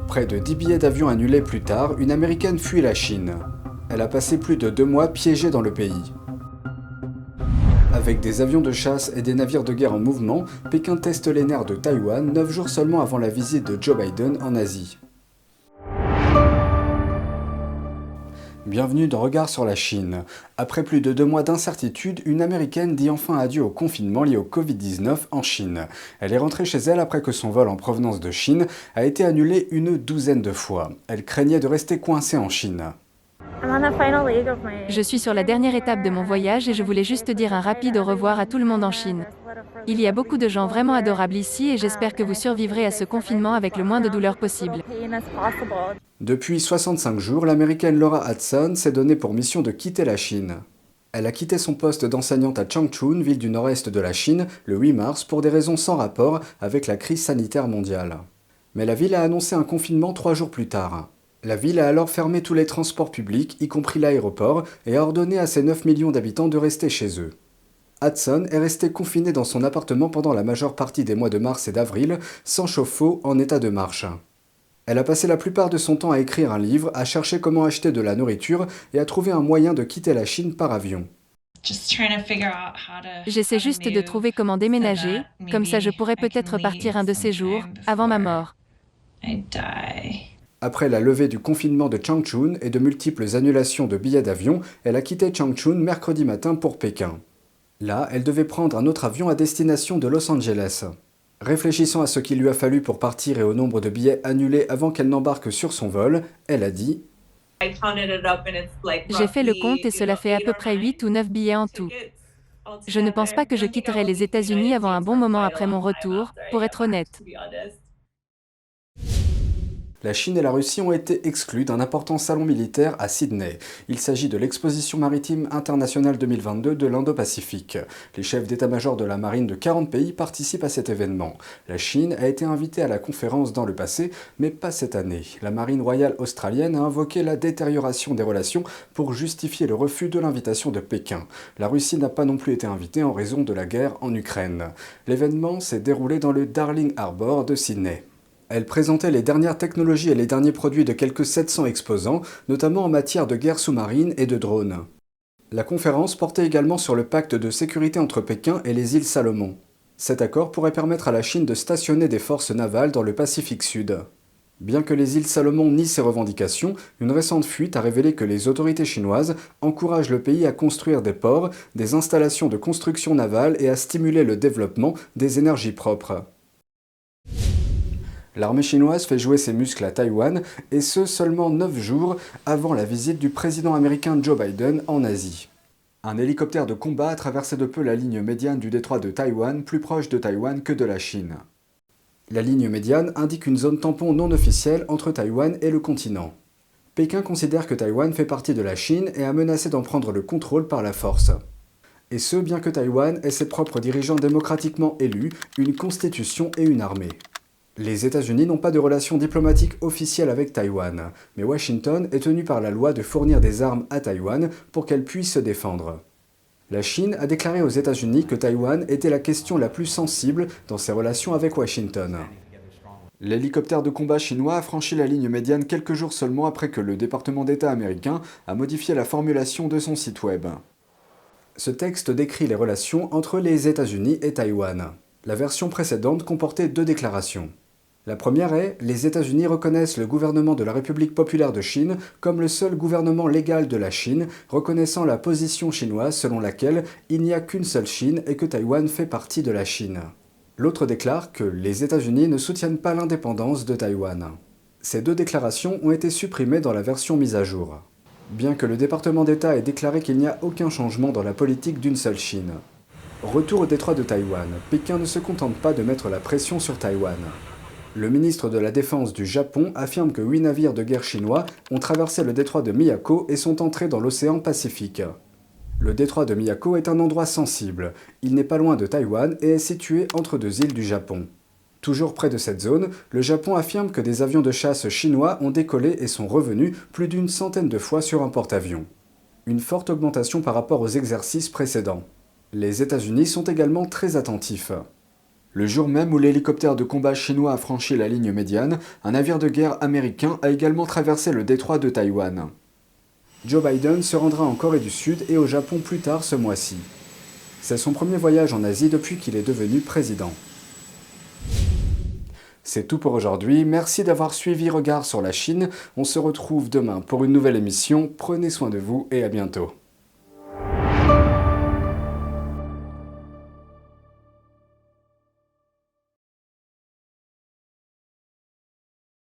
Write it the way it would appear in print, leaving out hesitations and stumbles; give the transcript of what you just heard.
Près de 10 billets d'avion annulés plus tard, une Américaine fuit la Chine. Elle a passé plus de 2 mois piégée dans le pays. Avec des avions de chasse et des navires de guerre en mouvement, Pékin teste les nerfs de Taïwan 9 jours seulement avant la visite de Joe Biden en Asie. Bienvenue dans Regard sur la Chine. Après plus de 2 mois d'incertitude, une Américaine dit enfin adieu au confinement lié au Covid-19 en Chine. Elle est rentrée chez elle après que son vol en provenance de Chine a été annulé une douzaine de fois. Elle craignait de rester coincée en Chine. Je suis sur la dernière étape de mon voyage et je voulais juste dire un rapide au revoir à tout le monde en Chine. Il y a beaucoup de gens vraiment adorables ici et j'espère que vous survivrez à ce confinement avec le moins de douleur possible. Depuis 65 jours, l'américaine Laura Hudson s'est donnée pour mission de quitter la Chine. Elle a quitté son poste d'enseignante à Changchun, ville du nord-est de la Chine, le 8 mars pour des raisons sans rapport avec la crise sanitaire mondiale. Mais la ville a annoncé un confinement 3 jours plus tard. La ville a alors fermé tous les transports publics, y compris l'aéroport, et a ordonné à ses 9 millions d'habitants de rester chez eux. Hudson est restée confinée dans son appartement pendant la majeure partie des mois de mars et d'avril, sans chauffe-eau, en état de marche. Elle a passé la plupart de son temps à écrire un livre, à chercher comment acheter de la nourriture et à trouver un moyen de quitter la Chine par avion. J'essaie juste de trouver comment déménager, comme ça je pourrais peut-être partir un de ces jours, avant ma mort. Après la levée du confinement de Changchun et de multiples annulations de billets d'avion, elle a quitté Changchun mercredi matin pour Pékin. Là, elle devait prendre un autre avion à destination de Los Angeles. Réfléchissant à ce qu'il lui a fallu pour partir et au nombre de billets annulés avant qu'elle n'embarque sur son vol, elle a dit « J'ai fait le compte et cela fait à peu près 8 ou 9 billets en tout. Je ne pense pas que je quitterai les États-Unis avant un bon moment après mon retour, pour être honnête. » La Chine et la Russie ont été exclues d'un important salon militaire à Sydney. Il s'agit de l'exposition maritime internationale 2022 de l'Indo-Pacifique. Les chefs d'état-major de la marine de 40 pays participent à cet événement. La Chine a été invitée à la conférence dans le passé, mais pas cette année. La marine royale australienne a invoqué la détérioration des relations pour justifier le refus de l'invitation de Pékin. La Russie n'a pas non plus été invitée en raison de la guerre en Ukraine. L'événement s'est déroulé dans le Darling Harbour de Sydney. Elle présentait les dernières technologies et les derniers produits de quelques 700 exposants, notamment en matière de guerre sous-marine et de drones. La conférence portait également sur le pacte de sécurité entre Pékin et les îles Salomon. Cet accord pourrait permettre à la Chine de stationner des forces navales dans le Pacifique Sud. Bien que les îles Salomon nient ces revendications, une récente fuite a révélé que les autorités chinoises encouragent le pays à construire des ports, des installations de construction navale et à stimuler le développement des énergies propres. L'armée chinoise fait jouer ses muscles à Taïwan, et ce seulement 9 jours avant la visite du président américain Joe Biden en Asie. Un hélicoptère de combat a traversé de peu la ligne médiane du détroit de Taïwan, plus proche de Taïwan que de la Chine. La ligne médiane indique une zone tampon non officielle entre Taïwan et le continent. Pékin considère que Taïwan fait partie de la Chine et a menacé d'en prendre le contrôle par la force. Et ce, bien que Taïwan ait ses propres dirigeants démocratiquement élus, une constitution et une armée. Les États-Unis n'ont pas de relations diplomatiques officielles avec Taïwan, mais Washington est tenu par la loi de fournir des armes à Taïwan pour qu'elle puisse se défendre. La Chine a déclaré aux États-Unis que Taïwan était la question la plus sensible dans ses relations avec Washington. L'hélicoptère de combat chinois a franchi la ligne médiane quelques jours seulement après que le département d'État américain a modifié la formulation de son site web. Ce texte décrit les relations entre les États-Unis et Taïwan. La version précédente comportait 2 déclarations. La première est « Les États-Unis reconnaissent le gouvernement de la République populaire de Chine comme le seul gouvernement légal de la Chine, reconnaissant la position chinoise selon laquelle il n'y a qu'une seule Chine et que Taïwan fait partie de la Chine. » L'autre déclare que les États-Unis ne soutiennent pas l'indépendance de Taïwan. Ces 2 déclarations ont été supprimées dans la version mise à jour. Bien que le département d'État ait déclaré qu'il n'y a aucun changement dans la politique d'une seule Chine. Retour au détroit de Taïwan, Pékin ne se contente pas de mettre la pression sur Taïwan. Le ministre de la Défense du Japon affirme que 8 navires de guerre chinois ont traversé le détroit de Miyako et sont entrés dans l'océan Pacifique. Le détroit de Miyako est un endroit sensible. Il n'est pas loin de Taïwan et est situé entre 2 îles du Japon. Toujours près de cette zone, le Japon affirme que des avions de chasse chinois ont décollé et sont revenus plus d'une centaine de fois sur un porte-avions. Une forte augmentation par rapport aux exercices précédents. Les États-Unis sont également très attentifs. Le jour même où l'hélicoptère de combat chinois a franchi la ligne médiane, un navire de guerre américain a également traversé le détroit de Taïwan. Joe Biden se rendra en Corée du Sud et au Japon plus tard ce mois-ci. C'est son premier voyage en Asie depuis qu'il est devenu président. C'est tout pour aujourd'hui, merci d'avoir suivi Regard sur la Chine. On se retrouve demain pour une nouvelle émission, prenez soin de vous et à bientôt.